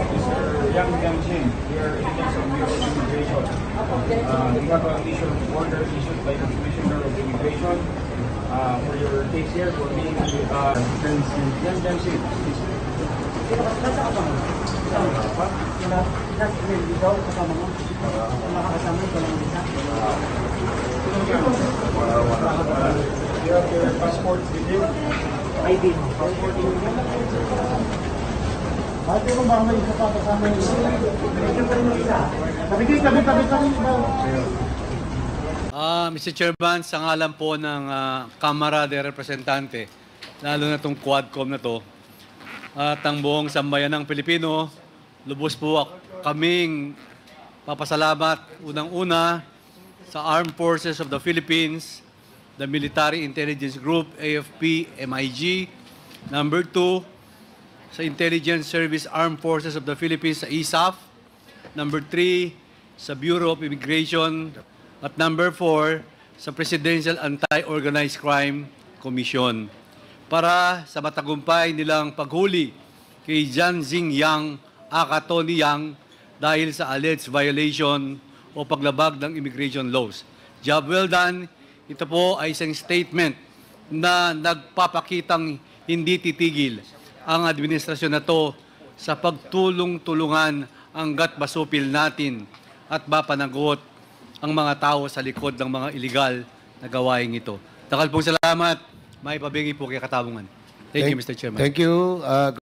Mr. Yang Jianxin, we are agents of Bureau of Immigration. We have an issue of order issued by the Commissioner of Immigration for your case here for being with Yang Jianxin. You have your passports with you? ID mo. Ate mo ba may isa pa kasama yung binigyan pa rin yung isa? Nabigay tabi-tabi pa rin ba? Mr. Chairman, sa ngalan po ng Kamara de Representante, lalo na itong Quadcom na to, at ang buong sambayan ng Pilipino, lubos po kaming papasalamat unang-una sa Armed Forces of the Philippines, the Military Intelligence Group, AFP, MIG. Number 2, sa Intelligence Service Armed Forces of the Philippines, sa ISAF. Number 3, sa Bureau of Immigration. At number 4, sa Presidential Anti-Organized Crime Commission. Para sa matagumpay nilang paghuli kay Jianxin Yang, aka Tony Yang, dahil sa alleged violation o paglabag ng immigration laws. Job well done. Ito po ay isang statement na nagpapakitang hindi titigil ang administrasyon na to sa pagtulong-tulungan hanggat masupil natin at mapanagot ang mga tao sa likod ng mga iligal na gawain ito. Takal pong salamat. May pabingi po kay Katabungan. Thank you, Mr. Chairman. Thank you.